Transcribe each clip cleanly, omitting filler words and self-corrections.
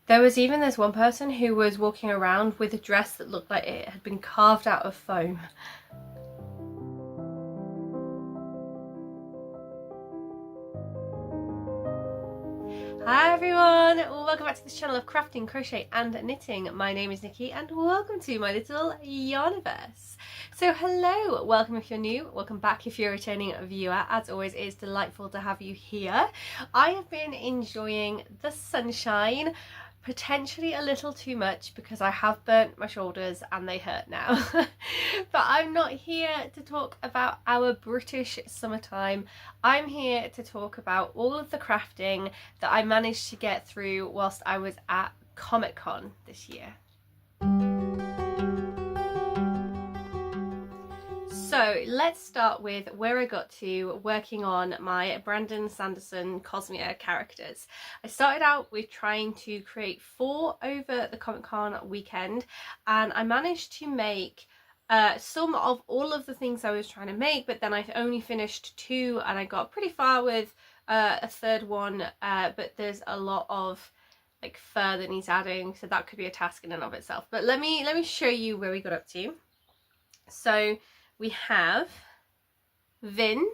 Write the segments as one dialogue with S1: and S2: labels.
S1: There was even this one person who was walking around with a dress that looked like it had been carved out of foam. Hi everyone, welcome back to this channel of crafting, crochet and knitting. My name is Nikki and welcome to my little yarniverse. So hello, welcome if you're new, welcome back if you're a returning viewer. As always, it is delightful to have you here. I have been enjoying the sunshine, potentially a little too much because I have burnt my shoulders and they hurt now. But I'm not here to talk about our British summertime. I'm here to talk about all of the crafting that I managed to get through whilst I was at Comic-Con this year. So let's start with where I got to working on my Brandon Sanderson Cosmere characters. I started out with trying to create 4 over the Comic-Con weekend, and I managed to make some of all of the things I was trying to make, but then I only finished 2 and I got pretty far with a third one, but there's a lot of like fur that needs adding, so that could be a task in and of itself. But let me show you where we got up to. So we have Vin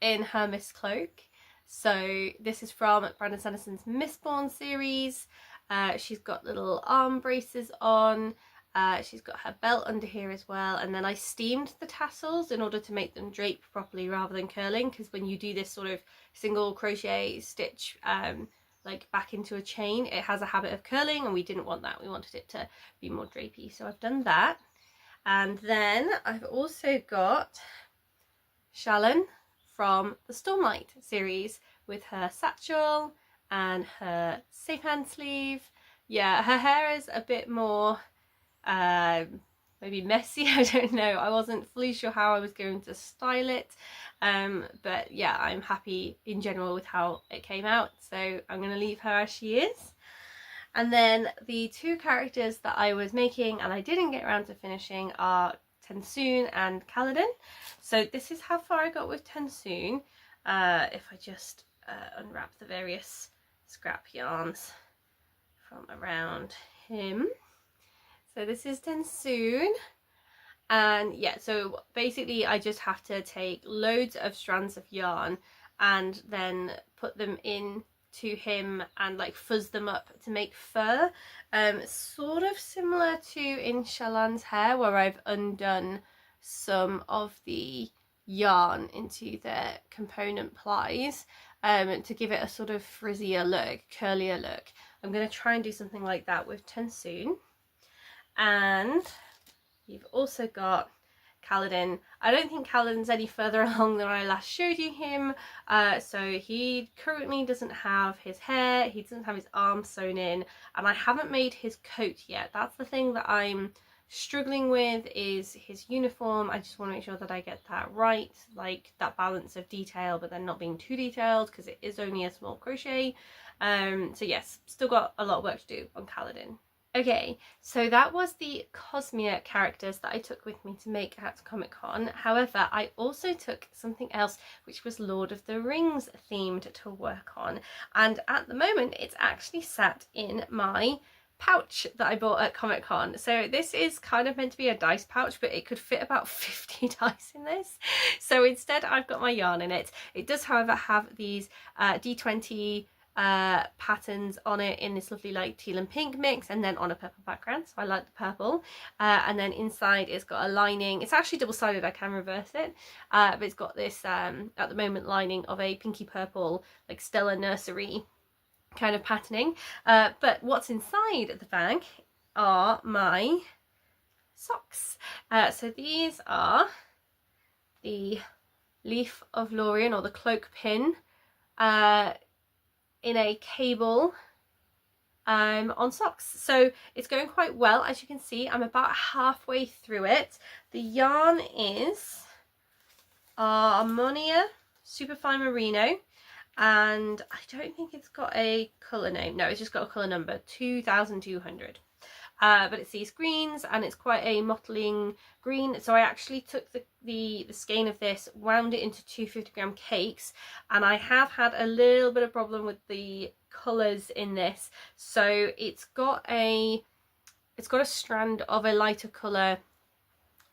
S1: in her Mist Cloak. So this is from Brandon Sanderson's Mistborn series. She's got little arm braces on. She's got her belt under here as well, and then I steamed the tassels in order to make them drape properly rather than curling, because when you do this sort of single crochet stitch like back into a chain, it has a habit of curling, and we didn't want that. We wanted it to be more drapey, so I've done that. And then I've also got Shallan from the Stormlight series with her satchel and her safe hand sleeve. Yeah, her hair is a bit more maybe messy, I don't know. I wasn't fully sure how I was going to style it, but yeah, I'm happy in general with how it came out, so I'm going to leave her as she is. And then the 2 characters that I was making and I didn't get around to finishing are TenSoon and Kaladin. So this is how far I got with TenSoon. If I just unwrap the various scrap yarns from around him. So this is TenSoon. And yeah, so basically I just have to take loads of strands of yarn and then put them in to him and like fuzz them up to make fur, sort of similar to in Shallan's hair, where I've undone some of the yarn into their component plies to give it a sort of frizzier look, curlier look. I'm going to try and do something like that with TenSoon. And you've also got Kaladin. I don't think Kaladin's any further along than I last showed you him, so he currently doesn't have his hair, he doesn't have his arms sewn in, and I haven't made his coat yet. That's the thing that I'm struggling with, is his uniform. I just want to make sure that I get that right, like that balance of detail but then not being too detailed, because it is only a small crochet. So yes, still got a lot of work to do on Kaladin. Okay, so that was the Cosmere characters that I took with me to make at Comic-Con. However, I also took something else which was Lord of the Rings themed to work on, and at the moment it's actually sat in my pouch that I bought at Comic-Con. So this is kind of meant to be a dice pouch, but it could fit about 50 dice in this. So instead I've got my yarn in it. It does, however, have these D20 patterns on it in this lovely like teal and pink mix, and then on a purple background, so I like the purple. And then inside it's got a lining. It's actually double-sided, I can reverse it, but it's got this at the moment lining of a pinky purple like Stella Nursery kind of patterning. But what's inside the bag are my socks. So these are the Leaf of Lorien, or the cloak pin, in a cable on socks. So it's going quite well. As you can see, I'm about halfway through it. The yarn is Armonia Superfine Merino, and I don't think it's got a colour name. No, it's just got a colour number, 2200. but it's these greens and it's quite a mottling green. So I actually took the skein of this, wound it into 250-gram cakes, and I have had a little bit of problem with the colours in this. So it's got a strand of a lighter colour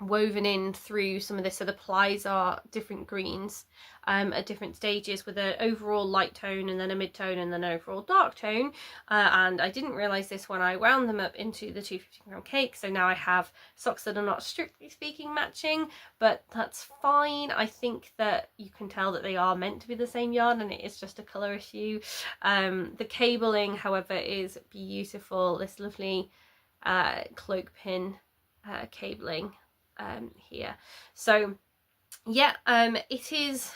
S1: woven in through some of this, so the plies are different greens at different stages, with an overall light tone and then a mid-tone and then an overall dark tone, and I didn't realise this when I wound them up into the 250-gram cake, so now I have socks that are not strictly speaking matching, but that's fine. I think that you can tell that they are meant to be the same yarn and it is just a colour issue. The cabling, however, is beautiful. This lovely cloak pin cabling here. So yeah, it is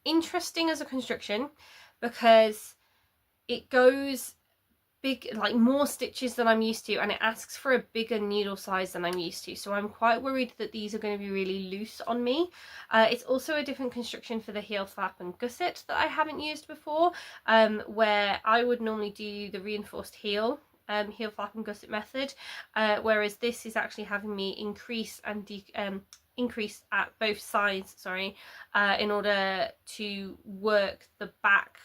S1: interesting as a construction because it goes big, like more stitches than I'm used to, and it asks for a bigger needle size than I'm used to, so I'm quite worried that these are going to be really loose on me. It's also a different construction for the heel flap and gusset that I haven't used before, where I would normally do the reinforced heel flap and gusset method, whereas this is actually having me increase and increase at both sides, in order to work the back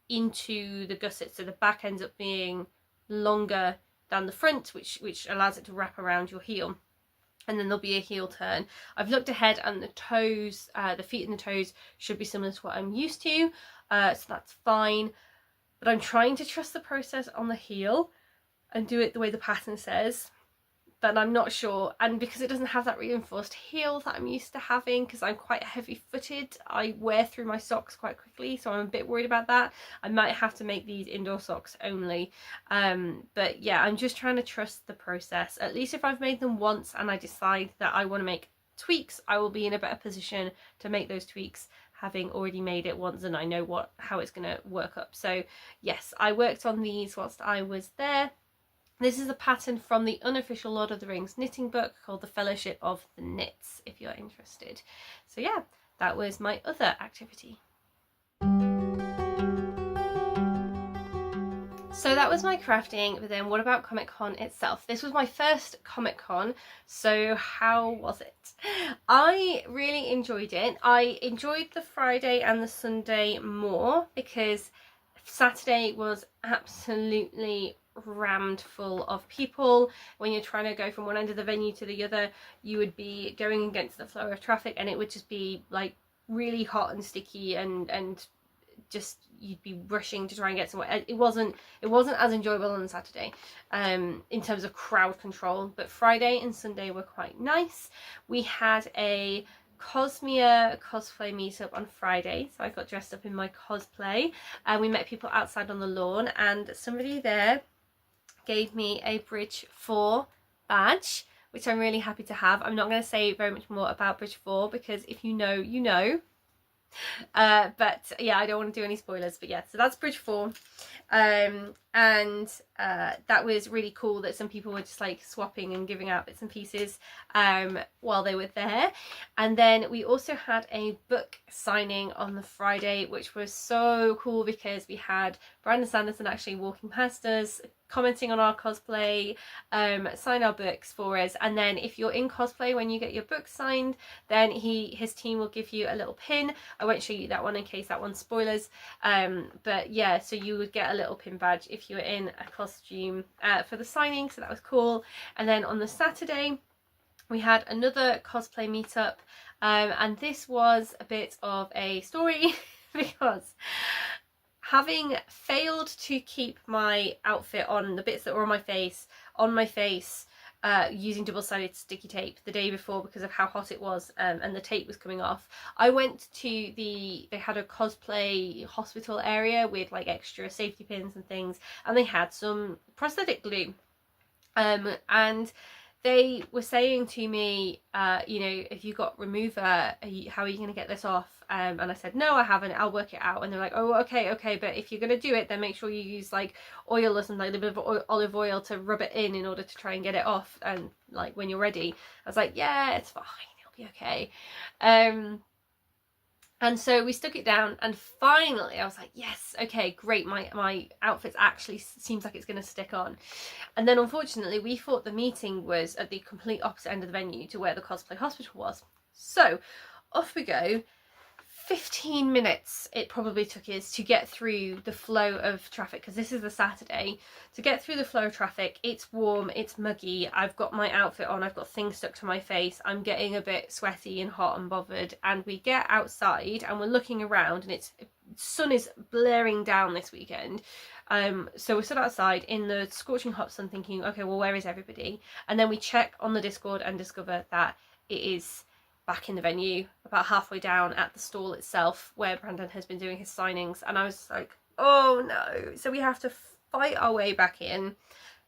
S1: into the gusset, so the back ends up being longer than the front, which allows it to wrap around your heel, and then there'll be a heel turn. I've looked ahead and the toes, the feet and the toes should be similar to what I'm used to, so that's fine, but I'm trying to trust the process on the heel and do it the way the pattern says, but I'm not sure. And because it doesn't have that reinforced heel that I'm used to having, because I'm quite heavy footed, I wear through my socks quite quickly, so I'm a bit worried about that. I might have to make these indoor socks only, but yeah, I'm just trying to trust the process. At least if I've made them once and I decide that I want to make tweaks, I will be in a better position to make those tweaks having already made it once and I know how it's going to work up. So yes, I worked on these whilst I was there. This is a pattern from the unofficial Lord of the Rings knitting book called The Fellowship of the Knits, if you're interested. So yeah, that was my other activity. So that was my crafting, but then what about Comic Con itself? This was my first Comic Con, so how was it? I really enjoyed it. I enjoyed the Friday and the Sunday more because Saturday was absolutely rammed full of people. When you're trying to go from one end of the venue to the other, you would be going against the flow of traffic and it would just be like really hot and sticky and just you'd be rushing to try and get somewhere. It wasn't as enjoyable on Saturday in terms of crowd control, but Friday and Sunday were quite nice. We had a Cosmere cosplay meetup on Friday, so I got dressed up in my cosplay and we met people outside on the lawn, and somebody there gave me a Bridge 4 badge, which I'm really happy to have. I'm not going to say very much more about Bridge 4 because if you know, you know. But yeah, I don't want to do any spoilers, but yeah, so that's Bridge 4. That was really cool that some people were just like swapping and giving out bits and pieces while they were there. And then we also had a book signing on the Friday, which was so cool because we had Brandon Sanderson actually walking past us, commenting on our cosplay, sign our books for us, and then if you're in cosplay when you get your book signed, then his team will give you a little pin. I won't show you that one in case that one's spoilers, but yeah, so you would get a little pin badge if you were in a costume for the signing, so that was cool. And then on the Saturday we had another cosplay meetup, and this was a bit of a story because having failed to keep my outfit on, the bits that were on my face, using double-sided sticky tape the day before because of how hot it was, and the tape was coming off, I went to they had a cosplay hospital area with like extra safety pins and things, and they had some prosthetic glue, and they were saying to me, you know, if you got remover, how are you going to get this off? And I said, no, I haven't, I'll work it out. And they're like, oh, okay, but if you're going to do it, then make sure you use like oil or something, like a little bit of olive oil to rub it in order to try and get it off. And like when you're ready, I was like, yeah, it's fine, it'll be okay. And so we stuck it down, and finally I was like, yes, okay, great, my outfit actually seems like it's going to stick on. And then unfortunately we thought the meeting was at the complete opposite end of the venue to where the cosplay hospital was. So off we go. 15 minutes it probably took us to get through the flow of traffic, because this is the Saturday. To get through the flow of traffic, it's warm, it's muggy, I've got my outfit on, I've got things stuck to my face, I'm getting a bit sweaty and hot and bothered, and we get outside and we're looking around, and it's sun is blaring down this weekend. So we stood outside in the scorching hot sun thinking, okay, well, where is everybody? And then we check on the Discord and discover that it is back in the venue, about halfway down at the stall itself where Brandon has been doing his signings. And I was like, oh no. So we have to fight our way back in,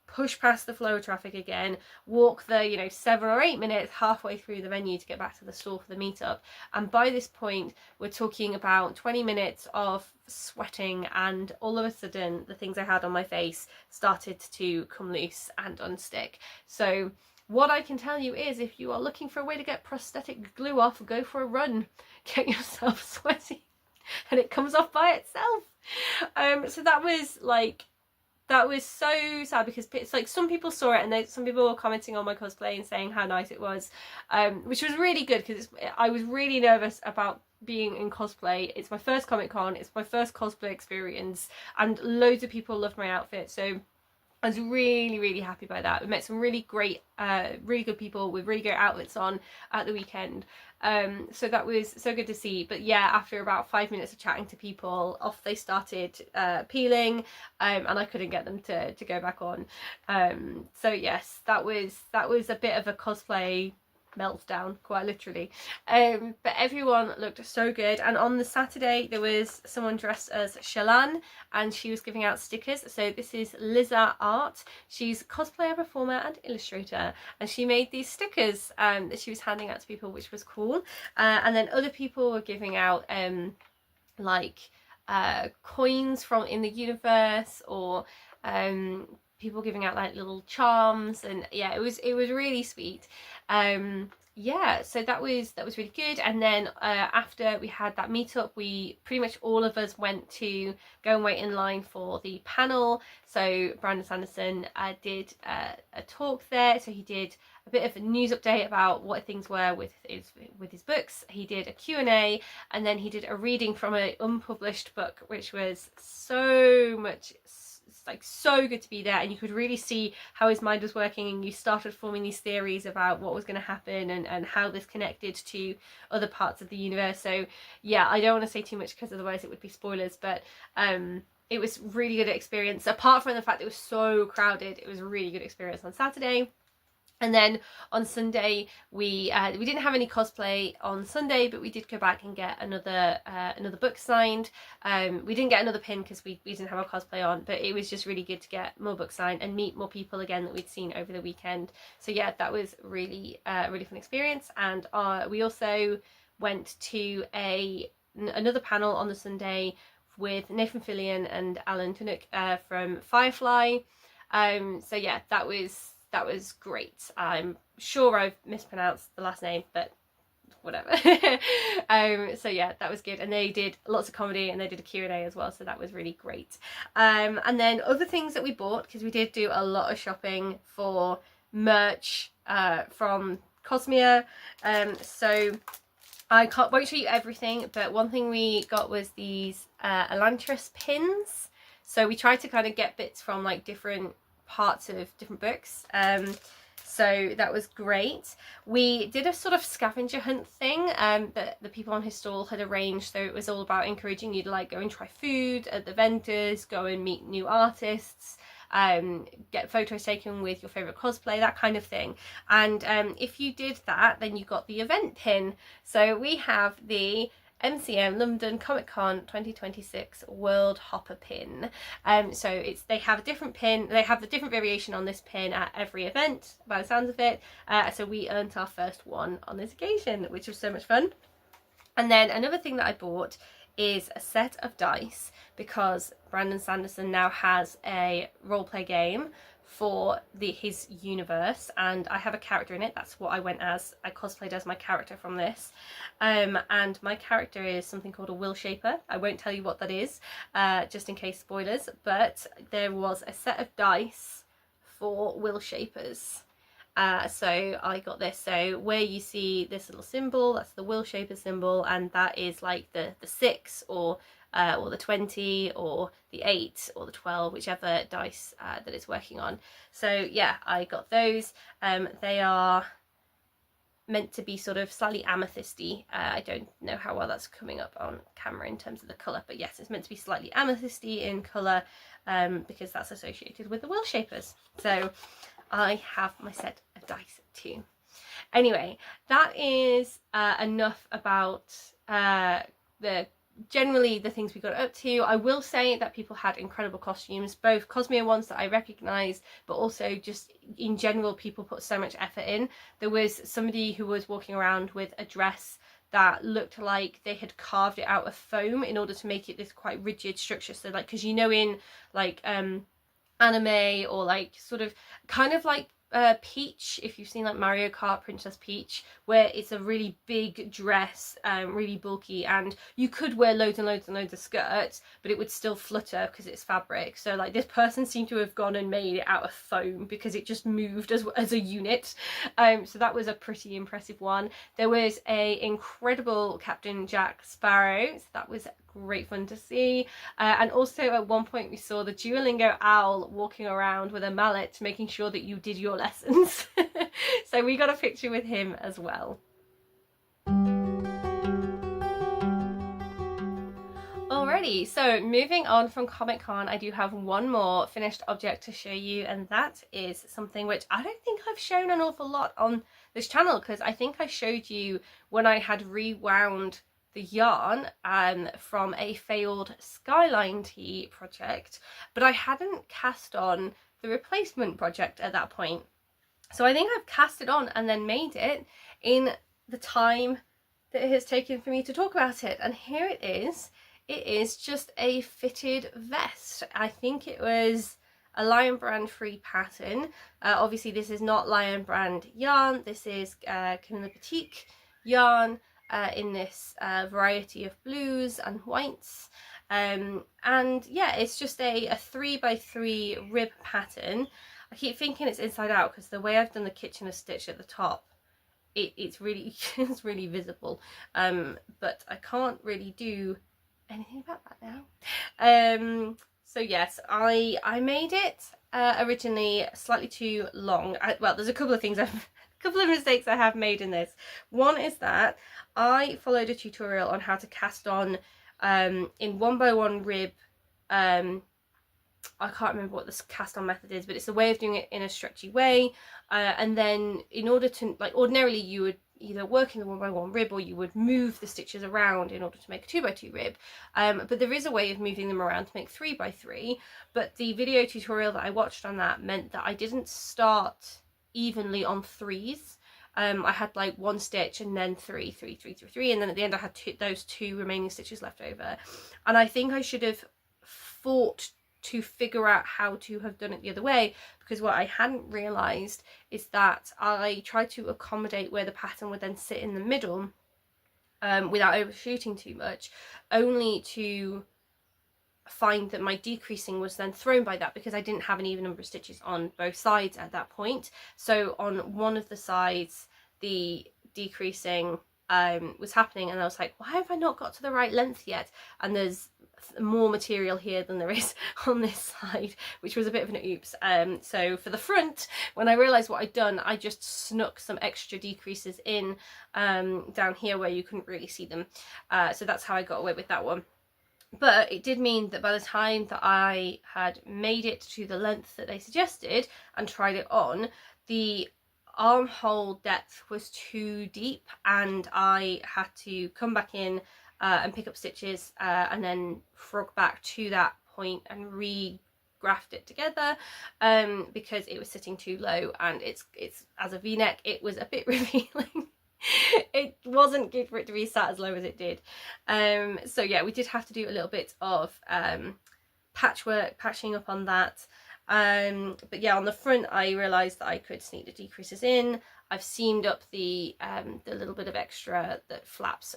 S1: push past the flow of traffic again, walk the 7 or 8 minutes halfway through the venue to get back to the stall for the meetup. And by this point we're talking about 20 minutes of sweating, and all of a sudden the things I had on my face started to come loose and unstick. So what I can tell you is, if you are looking for a way to get prosthetic glue off, go for a run. Get yourself sweaty and it comes off by itself. So that was so sad, because it's like some people saw it and some people were commenting on my cosplay and saying how nice it was, which was really good, because I was really nervous about being in cosplay. It's my first Comic-Con, it's my first cosplay experience, and loads of people loved my outfit, so I was really, really happy by that. We met some really great, really good people with really great outfits on at the weekend. So that was so good to see. But yeah, after about 5 minutes of chatting to people, off they started peeling, and I couldn't get them to go back on. So yes, that was a bit of a cosplay meltdown, quite literally. But everyone looked so good, and on the Saturday there was someone dressed as Shallan, and she was giving out stickers. So this is Liza Art. She's a cosplayer, performer and illustrator, and she made these stickers that she was handing out to people, which was cool. And then other people were giving out coins from in the universe, or people giving out like little charms, and yeah, it was really sweet. Yeah, so that was really good. And then after we had that meetup, we pretty much all of us went to go and wait in line for the panel. So Brandon Sanderson did a talk there. So he did a bit of a news update about what things were with his books. He did a Q&A, and then he did a reading from an unpublished book, which was so good to be there, and you could really see how his mind was working, and you started forming these theories about what was going to happen and how this connected to other parts of the universe. So yeah, I don't want to say too much because otherwise it would be spoilers, but it was really good experience. Apart from the fact it was so crowded, it was a really good experience on Saturday. And then on Sunday we didn't have any cosplay on Sunday, but we did go back and get another book signed. We didn't get another pin because we didn't have our cosplay on, but it was just really good to get more books signed and meet more people again that we'd seen over the weekend. So yeah, that was really really fun experience. And we also went to another panel on the Sunday with Nathan Fillion and Alan Tudyk from Firefly. So yeah, that was great. I'm sure I've mispronounced the last name, but whatever. So yeah, that was good. And they did lots of comedy, and they did a Q&A as well, so that was really great. And then other things that we bought, because we did do a lot of shopping for merch from Cosmere. So I won't show you everything, but one thing we got was these Elantris pins. So we tried to kind of get bits from like different parts of different books, so that was great. We did a sort of scavenger hunt thing that the people on his stall had arranged, so it was all about encouraging you to like go and try food at the vendors, go and meet new artists, get photos taken with your favourite cosplay, that kind of thing. And if you did that, then you got the event pin. So we have the MCM London Comic Con 2026 World Hopper pin. So they have a different pin, they have the different variation on this pin at every event by the sounds of it. So we earned our first one on this occasion, which was so much fun. And then another thing that I bought is a set of dice, because Brandon Sanderson now has a roleplay game for his universe, and I have a character in it. That's what I went as. I cosplayed as my character from this, and my character is something called a will shaper. I won't tell you what that is, just in case spoilers, but there was a set of dice for will shapers. So I got this. So where you see this little symbol, that's the will shaper symbol, and that is like the 6 or the 20 or the 8 or the 12, whichever dice that it's working on. So yeah, I got those. They are meant to be sort of slightly amethysty. I don't know how well that's coming up on camera in terms of the colour, but yes, it's meant to be slightly amethysty in colour, because that's associated with the will shapers. So I have my set of dice too. Anyway, that is enough about generally the things we got up to. I will say that people had incredible costumes, both Cosmere ones that I recognised, but also just in general people put so much effort in. There was somebody who was walking around with a dress that looked like they had carved it out of foam in order to make it this quite rigid structure. So like, because you know in like anime or like sort of kind of like Peach, if you've seen like Mario Kart Princess Peach, where it's a really big dress, really bulky, and you could wear loads and loads and loads of skirts, but it would still flutter because it's fabric. So like this person seemed to have gone and made it out of foam because it just moved as a unit. So that was a pretty impressive one. There was a incredible Captain Jack Sparrow, so that was great fun to see. And also at one point we saw the Duolingo owl walking around with a mallet making sure that you did your lessons. So we got a picture with him as well. Alrighty, so moving on from Comic-Con, I do have one more finished object to show you, and that is something which I don't think I've shown an awful lot on this channel, because I think I showed you when I had rewound the yarn from a failed Skyline Tee project, but I hadn't cast on the replacement project at that point. So I think I've cast it on and then made it in the time that it has taken for me to talk about it, and here it is. It is just a fitted vest. I think it was a Lion Brand free pattern. Obviously this is not Lion Brand yarn, this is Camilla Batik yarn, in this variety of blues and whites, and yeah, it's just a 3x3 rib pattern. I keep thinking it's inside out because the way I've done the Kitchener stitch at the top, it's really it's really visible, but I can't really do anything about that now. So yes, I made it originally slightly too long. Well, there's a couple of things couple of mistakes I have made in this. One is that I followed a tutorial on how to cast on in 1x1 rib. I can't remember what this cast on method is, but it's a way of doing it in a stretchy way, and then in order to, like, ordinarily you would either work in the 1x1 rib or you would move the stitches around in order to make a 2x2 rib, but there is a way of moving them around to make 3x3, but the video tutorial that I watched on that meant that I didn't start evenly on 3s. I had like 1 stitch and then 3, 3, 3, 3, 3, and then at the end I had those 2 remaining stitches left over, and I think I should have fought to figure out how to have done it the other way, because what I hadn't realised is that I tried to accommodate where the pattern would then sit in the middle, without overshooting too much, only to find that my decreasing was then thrown by that, because I didn't have an even number of stitches on both sides at that point. So on one of the sides the decreasing was happening, and I was like, why have I not got to the right length yet? And there's more material here than there is on this side, which was a bit of an oops. So for the front, when I realised what I'd done, I just snuck some extra decreases in down here where you couldn't really see them. So that's how I got away with that one. But it did mean that by the time that I had made it to the length that they suggested and tried it on, the armhole depth was too deep, and I had to come back in and pick up stitches and then frog back to that point and re-graft it together, because it was sitting too low, and it's as a v-neck it was a bit revealing. It wasn't good for it to be sat as low as it did. So yeah, we did have to do a little bit of patchwork, patching up on that. But yeah, on the front I realised that I could sneak the decreases in. I've seamed up the little bit of extra that flaps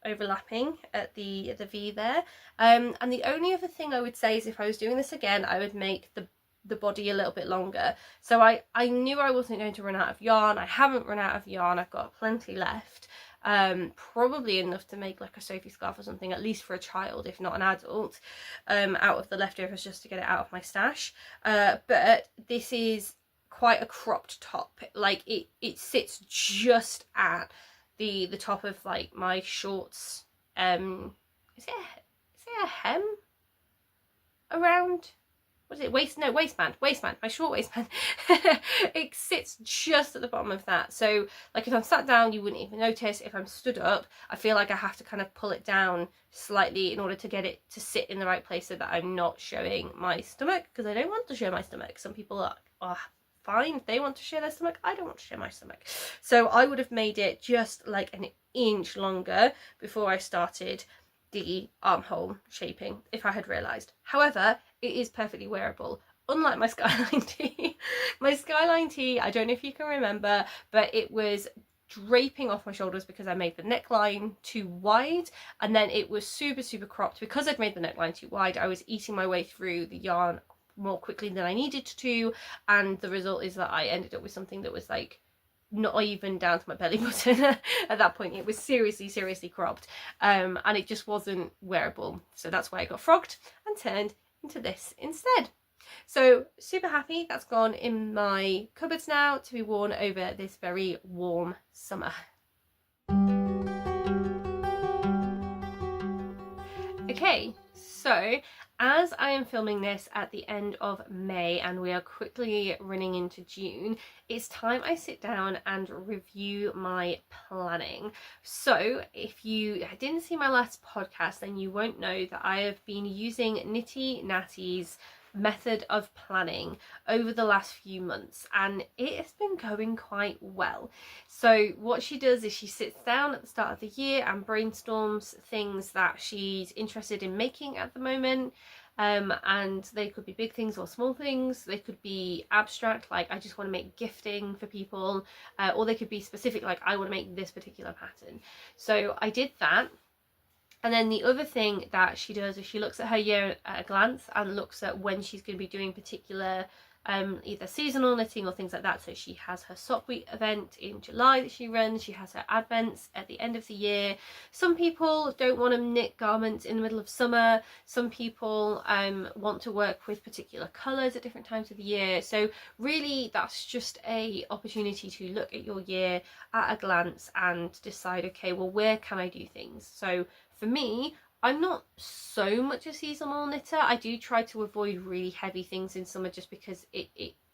S1: overlapping at the V there. And the only other thing I would say is if I was doing this again, I would make the body a little bit longer. So I knew I wasn't going to run out of yarn. I haven't run out of yarn. I've got plenty left. Probably enough to make like a Sophie scarf or something, at least for a child, if not an adult, out of the leftovers, just to get it out of my stash. But this is quite a cropped top. Like it sits just at the top of like my shorts. Is it a hem around? What is it? Waistband, my short waistband. It sits just at the bottom of that. So like if I'm sat down, you wouldn't even notice. If I'm stood up, I feel like I have to kind of pull it down slightly in order to get it to sit in the right place so that I'm not showing my stomach, because I don't want to show my stomach. Some people are fine if they want to show their stomach. I don't want to show my stomach. So I would have made it just like an inch longer before I started the armhole shaping if I had realised. However, it is perfectly wearable, unlike my Skyline tee. My Skyline tee, I don't know if you can remember, but it was draping off my shoulders because I made the neckline too wide, and then it was super cropped. Because I'd made the neckline too wide, I was eating my way through the yarn more quickly than I needed to, and the result is that I ended up with something that was like not even down to my belly button at that point. It was seriously cropped, and it just wasn't wearable. So that's why I got frogged and turned into this instead. So super happy that's gone in my cupboards now to be worn over this very warm summer. Okay, so as I am filming this at the end of May and we are quickly running into June, it's time I sit down and review my planning. So if you didn't see my last podcast, then you won't know that I have been using Nitty Natty's method of planning over the last few months, and it has been going quite well. So what she does is she sits down at the start of the year and brainstorms things that she's interested in making at the moment, and they could be big things or small things. They could be abstract, like I just want to make gifting for people, or they could be specific, like I want to make this particular pattern. So I did that. And then the other thing that she does is she looks at her year at a glance and looks at when she's going to be doing particular either seasonal knitting or things like that. So she has her sock week event in July that she runs. She has her advents at the end of the year. Some people don't want to knit garments in the middle of summer. Some people want to work with particular colours at different times of the year. So really that's just a opportunity to look at your year at a glance and decide, okay, well, where can I do things? So for me, I'm not so much a seasonal knitter. I do try to avoid really heavy things in summer just because it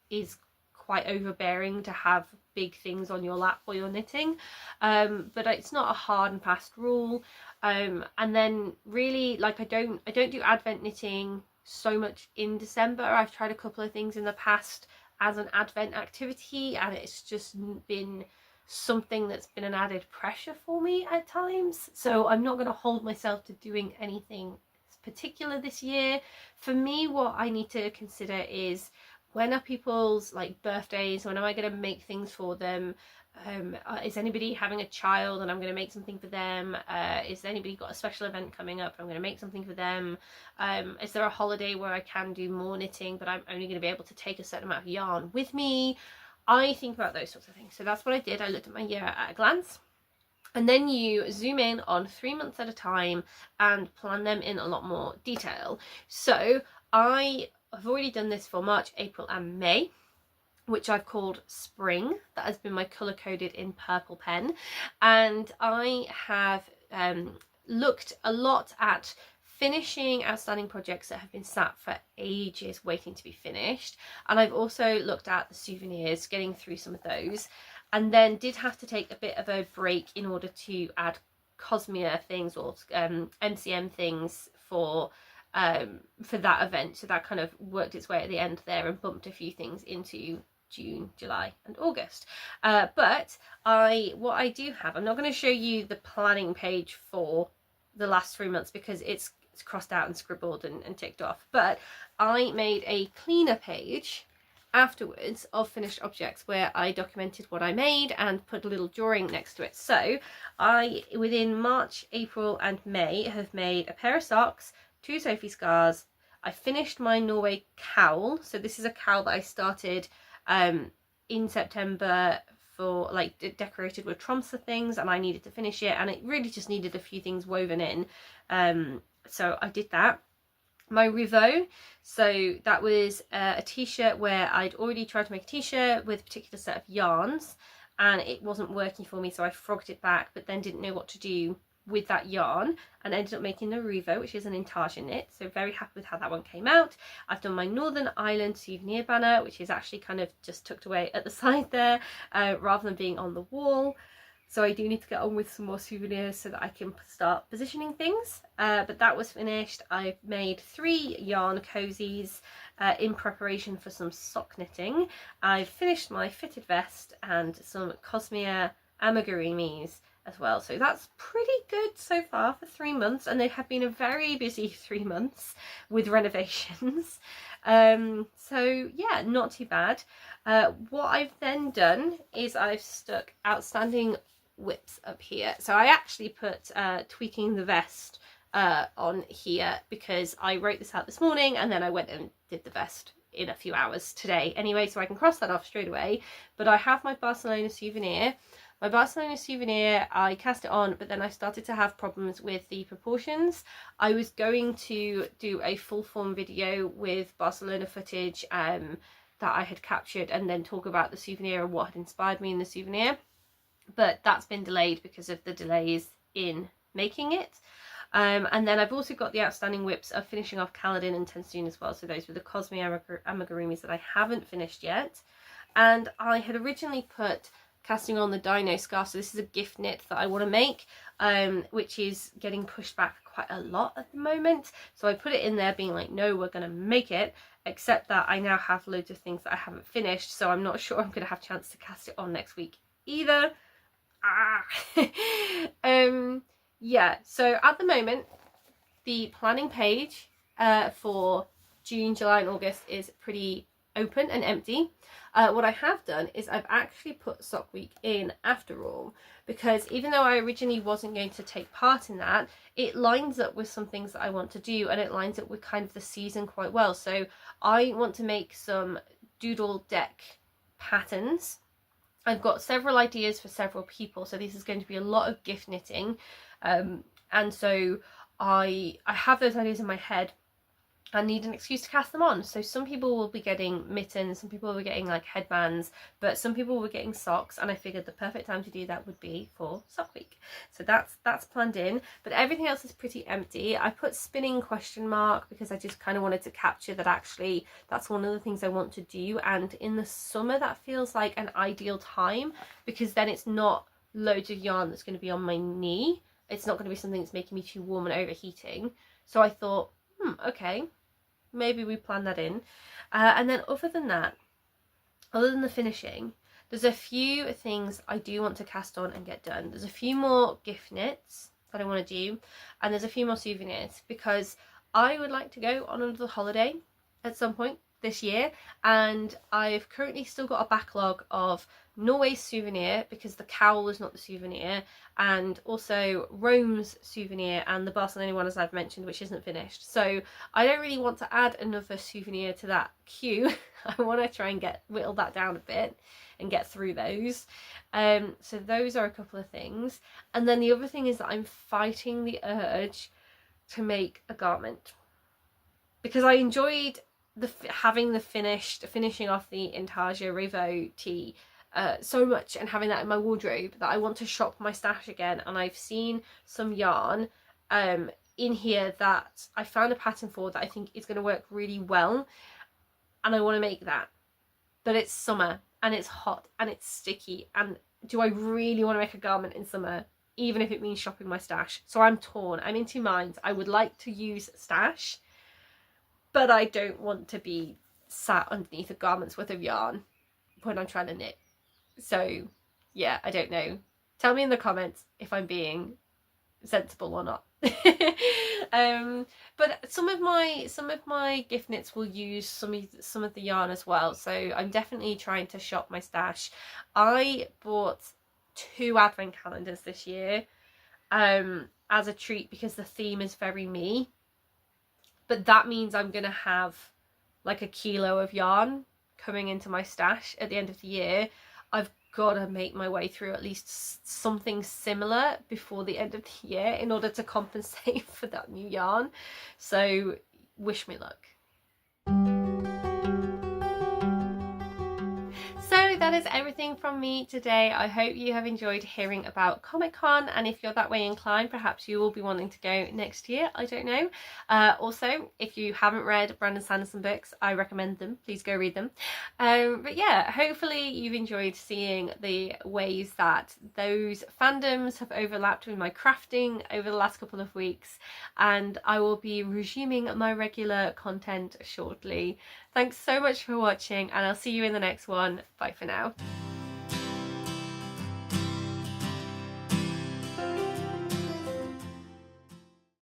S1: is quite overbearing to have big things on your lap while you're knitting, but it's not a hard and fast rule. And then really, like, I don't do advent knitting so much in December. I've tried a couple of things in the past as an advent activity, and it's just been something that's been an added pressure for me at times. So I'm not going to hold myself to doing anything particular this year. For me, what I need to consider is, when are people's like birthdays? When am I going to make things for them? Is anybody having a child and I'm going to make something for them? Is anybody got a special event coming up? I'm going to make something for them. Is there a holiday where I can do more knitting but I'm only going to be able to take a certain amount of yarn with me? I think about those sorts of things. So that's what I did. I looked at my year at a glance, and then you zoom in on 3 months at a time and plan them in a lot more detail. So I have already done this for March, April and May, which I've called spring. That has been my colour coded in purple pen, and I have looked a lot at finishing outstanding projects that have been sat for ages waiting to be finished, and I've also looked at the souvenirs, getting through some of those, and then did have to take a bit of a break in order to add Cosmere things or MCM things for that event. So that kind of worked its way at the end there and bumped a few things into June, July and August. But what I do have, I'm not going to show you the planning page for the last 3 months because it's crossed out and scribbled and ticked off. But I made a cleaner page afterwards of finished objects where I documented what I made and put a little drawing next to it. So I, within March, April and May, have made a pair of socks, 2 Sophie scarves. I finished my Norway cowl. So this is a cowl that I started in September for, like, decorated with Tromsø things, and I needed to finish it, and it really just needed a few things woven in. So I did that. My Rivaux, so that was a t-shirt where I'd already tried to make a t-shirt with a particular set of yarns, and it wasn't working for me, so I frogged it back, but then didn't know what to do with that yarn, and ended up making the Rivaux, which is an intarsia knit. So very happy with how that one came out. I've done my Northern Ireland souvenir banner, which is actually kind of just tucked away at the side there, rather than being on the wall. So I do need to get on with some more souvenirs so that I can start positioning things. But that was finished. I've made 3 yarn cozies in preparation for some sock knitting. I've finished my fitted vest and some Cosmere amigurumis as well. So that's pretty good so far for 3 months, and they have been a very busy 3 months with renovations. So yeah, not too bad. What I've then done is I've stuck outstanding whips up here. So I actually put tweaking the vest on here because I wrote this out this morning, and then I went and did the vest in a few hours today anyway, so I can cross that off straight away. But I have my Barcelona souvenir. My Barcelona souvenir, I cast it on, but then I started to have problems with the proportions. I was going to do a full form video with Barcelona footage that I had captured, and then talk about the souvenir and what had inspired me in the souvenir. But that's been delayed because of the delays in making it. And then I've also got the outstanding whips of finishing off Kaladin and Tensoon as well. So those were the Cosmere amigurumis that I haven't finished yet. And I had originally put casting on the Dino scarf. So this is a gift knit that I want to make, which is getting pushed back quite a lot at the moment. So I put it in there being like, no, we're going to make it. Except that I now have loads of things that I haven't finished. So I'm not sure I'm going to have a chance to cast it on next week either. Yeah, so at the moment the planning page for June, July and August is pretty open and empty. What I have done is I've actually put Sock Week in after all, because even though I originally wasn't going to take part in that, it lines up with some things that I want to do, and it lines up with kind of the season quite well. So I want to make some doodle deck patterns. I've got several ideas for several people, so this is going to be a lot of gift knitting, and so I have those ideas in my head. I need an excuse to cast them on. So some people will be getting mittens, some people will be getting like headbands, but some people will be getting socks, and I figured the perfect time to do that would be for Sock Week. So that's planned in, but everything else is pretty empty. I put spinning ? Because I just kind of wanted to capture that actually that's one of the things I want to do, and in the summer that feels like an ideal time, because then it's not loads of yarn that's going to be on my knee. It's not going to be something that's making me too warm and overheating. So I thought, okay, maybe we plan that in. And then other than that, other than the finishing, there's a few things I do want to cast on and get done. There's a few more gift knits that I want to do, and there's a few more souvenirs, because I would like to go on another holiday at some point this year, and I've currently still got a backlog of Norway's souvenir, because the cowl is not the souvenir, and also Rome's souvenir and the Barcelona one, as I've mentioned, which isn't finished. So I don't really want to add another souvenir to that queue. I want to try and whittle that down a bit and get through those. So those are a couple of things. And then the other thing is that I'm fighting the urge to make a garment, because I enjoyed having the finishing off the Intarsia Rivaux tee so much, and having that in my wardrobe, that I want to shop my stash again. And I've seen some yarn in here that I found a pattern for that I think is going to work really well, and I want to make that. But it's summer and it's hot and it's sticky, and do I really want to make a garment in summer, even if it means shopping my stash? So I'm torn. I'm in two minds. I would like to use stash, but I don't want to be sat underneath a garment's worth of yarn when I'm trying to knit. So yeah, I don't know. Tell me in the comments if I'm being sensible or not. But some of my gift knits will use some of the yarn as well, so I'm definitely trying to shop my stash. I bought 2 advent calendars this year as a treat because the theme is very me, but that means I'm gonna have like a kilo of yarn coming into my stash at the end of the year. I've got to make my way through at least something similar before the end of the year in order to compensate for that new yarn. So wish me luck. So that is everything from me today. I hope you have enjoyed hearing about Comic-Con, and if you're that way inclined, perhaps you will be wanting to go next year, I don't know. Also, if you haven't read Brandon Sanderson books, I recommend them. Please go read them. But yeah, hopefully you've enjoyed seeing the ways that those fandoms have overlapped with my crafting over the last couple of weeks, and I will be resuming my regular content shortly. Thanks so much for watching, and I'll see you in the next one. Bye for now.